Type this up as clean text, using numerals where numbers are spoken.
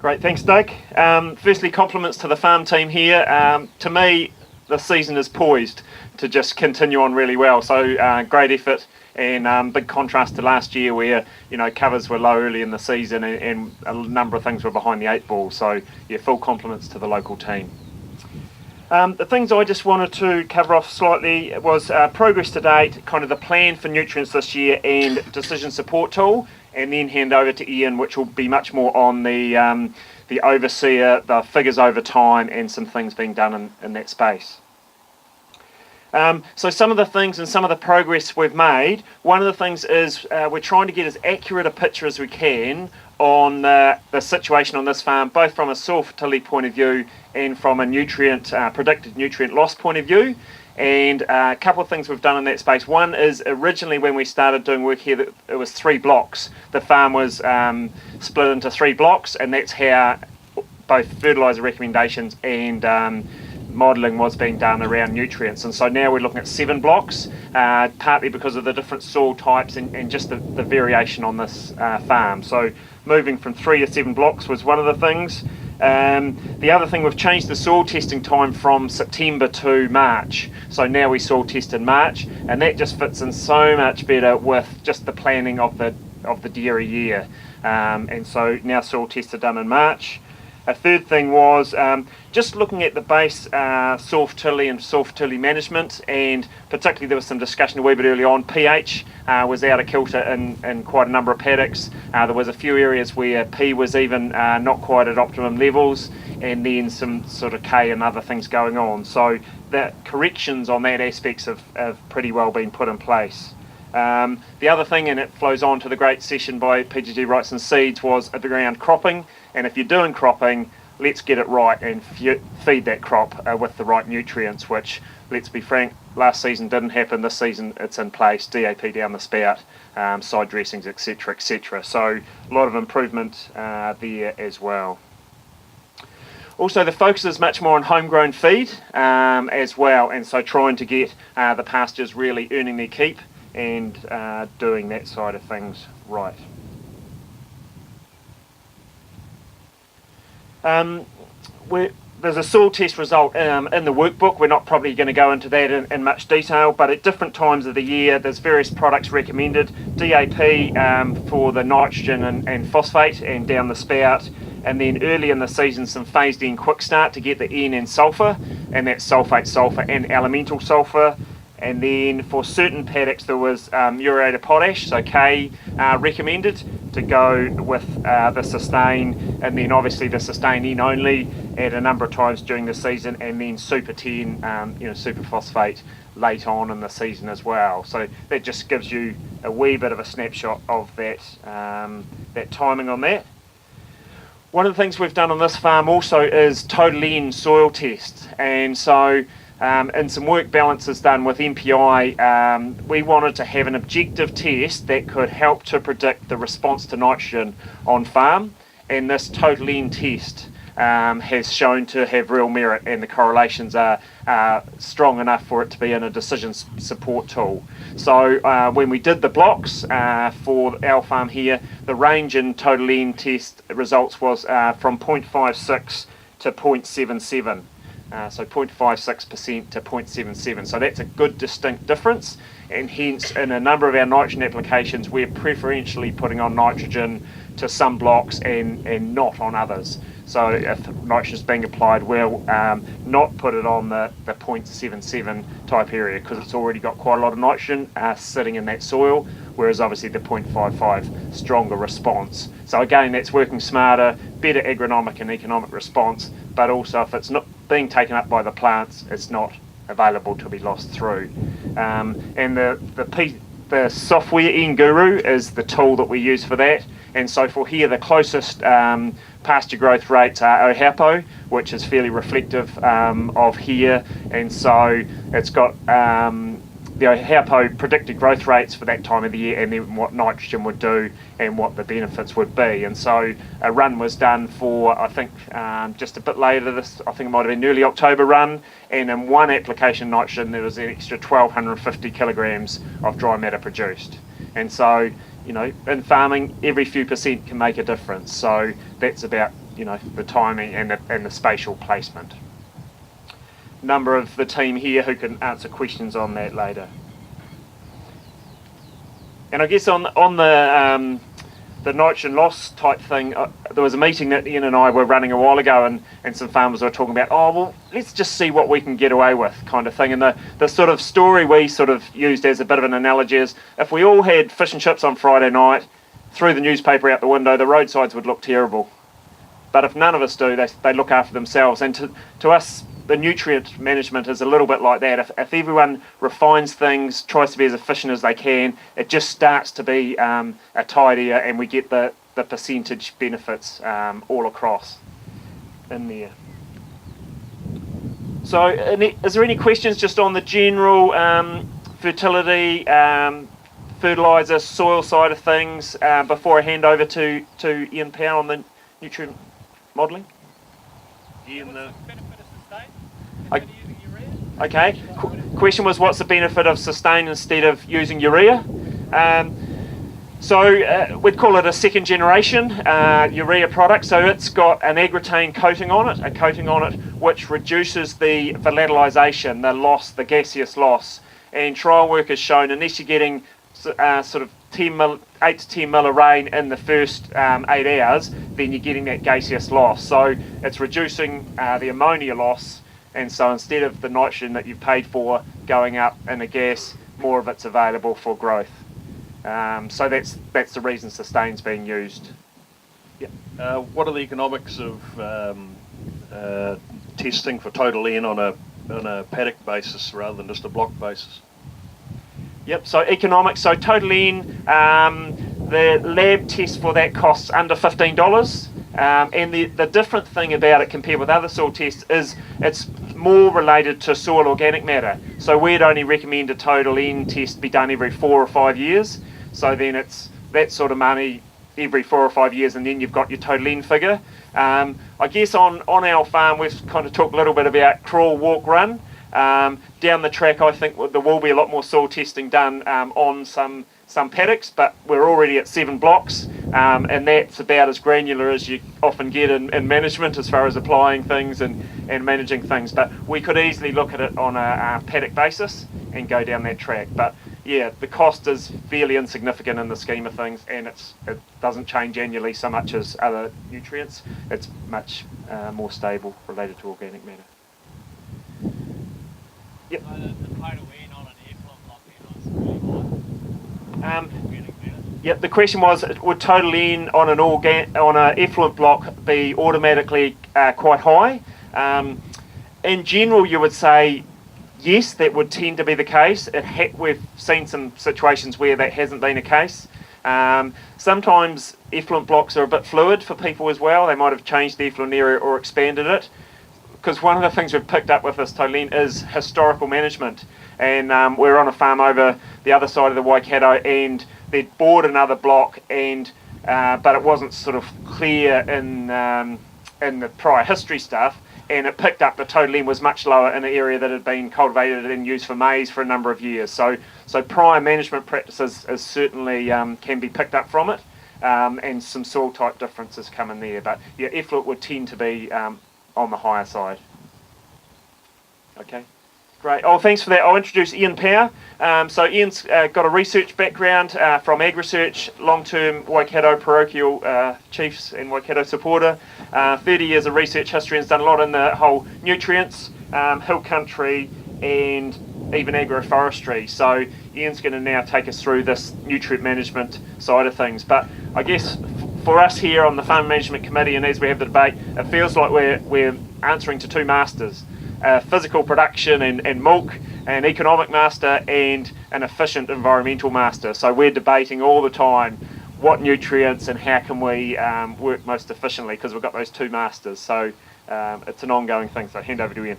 Great, thanks Doug. Firstly, compliments to the farm team here. To me, the season is poised to just continue on really well. So great effort, and big contrast to last year where covers were low early in the season and a number of things were behind the 8 ball. So yeah, full compliments to the local team. The things I just wanted to cover off slightly was progress to date, kind of the plan for nutrients this year and decision support tool, and then hand over to Ian, which will be much more on the overseer, the figures over time, and some things being done in that space. So some of the things and some of the progress we've made, one of the things is we're trying to get as accurate a picture as we can on the situation on this farm, both from a soil fertility point of view and from a predicted nutrient loss point of view. And a couple of things we've done in that space. One is originally when we started doing work here, it was 3 blocks. The farm was split into 3 blocks, and that's how both fertiliser recommendations and modelling was being done around nutrients. And so now we're looking at 7 blocks, partly because of the different soil types and just the variation on this farm. So moving from 3 to 7 blocks was one of the things. The other thing, we've changed the soil testing time from September to March. So now we soil test in March, and that just fits in so much better with just the planning of the dairy year. And so now soil tests are done in March. A third thing was just looking at the base soil fertility and soil fertility management, and particularly there was some discussion a wee bit early on. pH was out of kilter in quite a number of paddocks. There was a few areas where P was even not quite at optimum levels, and then some sort of K and other things going on. So the corrections on that aspects have pretty well been put in place. The other thing, and it flows on to the great session by PGG Wrights and Seeds, was around cropping. And if you're doing cropping, let's get it right and feed that crop with the right nutrients, which, let's be frank, last season didn't happen. This season it's in place, DAP down the spout, side dressings, etc, etc. So a lot of improvement there as well. Also, the focus is much more on homegrown feed as well, and so trying to get the pastures really earning their keep and doing that side of things right. There's a soil test result in the workbook. We're not probably going to go into that in much detail, but at different times of the year there's various products recommended. DAP for the nitrogen and phosphate and down the spout, and then early in the season some phased in quick start to get the N and sulphur, and that's sulphate, sulphur and elemental sulphur. And then for certain paddocks there was muriate of potash, so K recommended to go with the sustain, and then obviously the sustain N only at a number of times during the season, and then super 10, superphosphate late on in the season as well. So that just gives you a wee bit of a snapshot of that, that timing on that. One of the things we've done on this farm also is total N soil test, and so in some work balances done with MPI, we wanted to have an objective test that could help to predict the response to nitrogen on farm, and this total N test has shown to have real merit, and the correlations are strong enough for it to be in a decision support tool. So when we did the blocks for our farm here, the range in total N test results was from 0.56 to 0.77. So 0.56% to 0.77. So that's a good distinct difference, and hence in a number of our nitrogen applications we're preferentially putting on nitrogen to some blocks and not on others. So if nitrogen is being applied, we'll not put it on the 0.77 type area, because it's already got quite a lot of nitrogen sitting in that soil, whereas obviously the 0.55 stronger response. So again, that's working smarter, better agronomic and economic response, but also if it's not being taken up by the plants, it's not available to be lost through. And the software NGuru is the tool that we use for that. And so for here, the closest pasture growth rates are OHAPO, which is fairly reflective of here. And so it's got the OHAPO predicted growth rates for that time of the year, and then what nitrogen would do and what the benefits would be. And so a run was done for, I think, just a bit later this, I think it might have been early October run, and in one application of nitrogen there was an extra 1,250 kilograms of dry matter produced. And so, you know, in farming, every few percent can make a difference. So that's about the timing and the spatial placement. Number of the team here who can answer questions on that later. And I guess on the nitrogen loss type thing, there was a meeting that Ian and I were running a while ago, and some farmers were talking about, oh, well, let's just see what we can get away with kind of thing. And the sort of story we sort of used as a bit of an analogy is, if we all had fish and chips on Friday night, threw the newspaper out the window, the roadsides would look terrible. But if none of us do, they look after themselves. And to us, the nutrient management is a little bit like that. If everyone refines things, tries to be as efficient as they can, it just starts to be a tidier, and we get the percentage benefits all across in there. So is there any questions just on the general fertility, fertiliser, soil side of things before I hand over to Ian Power on the nutrient modelling? Ian, okay. Question was, what's the benefit of sustain instead of using urea? So we'd call it a second generation urea product. So it's got an agritane coating on it, which reduces the volatilisation, the loss, the gaseous loss. And trial work has shown, unless you're getting sort of 8 to 10 mil of rain in the first 8 hours, then you're getting that gaseous loss. So it's reducing the ammonia loss, and so instead of the nitrogen that you've paid for going up in a gas, more of it's available for growth. So that's the reason sustain's being used. Yeah. What are the economics of testing for total N on a paddock basis rather than just a block basis? Yep, so economics, so total N, the lab test for that costs under $15. And the different thing about it compared with other soil tests is it's more related to soil organic matter. So we'd only recommend a total N test be done every 4 or 5 years. So then it's that sort of money every 4 or 5 years, and then you've got your total N figure. I guess on our farm we've kind of talked a little bit about crawl, walk, run. Down the track, I think there will be a lot more soil testing done on some paddocks, but we're already at 7 blocks, and that's about as granular as you often get in management as far as applying things and managing things. But we could easily look at it on a paddock basis and go down that track. But yeah, the cost is fairly insignificant in the scheme of things, and it doesn't change annually so much as other nutrients. It's much more stable related to organic matter. Yep. So the total N on an effluent block then on Yep, the question was, would total N on an effluent block be automatically quite high? In general, you would say yes, that would tend to be the case. We've seen some situations where that hasn't been the case. Sometimes effluent blocks are a bit fluid for people as well. They might have changed the effluent area or expanded it. Because one of the things we've picked up with this total N is historical management. And we're on a farm over the other side of the Waikato, and they'd bored another block, and but it wasn't sort of clear in the prior history stuff, and it picked up the total N was much lower in an area that had been cultivated and used for maize for a number of years. So prior management practices is certainly can be picked up from it, and some soil type differences come in there. But yeah, effluent would tend to be on the higher side. Okay, great. Oh, thanks for that. I'll introduce Ian Power. So Ian's got a research background from AgriSearch, long-term Waikato parochial chiefs and Waikato supporter. 30 years of research history, and has done a lot in the whole nutrients, hill country, and even agroforestry. So Ian's going to now take us through this nutrient management side of things. But I guess for us here on the Farm Management Committee, and as we have the debate, it feels like we're answering to two masters, physical production and milk, an economic master, and an efficient environmental master. So we're debating all the time what nutrients and how can we work most efficiently, because we've got those two masters. So it's an ongoing thing. So hand over to Ian.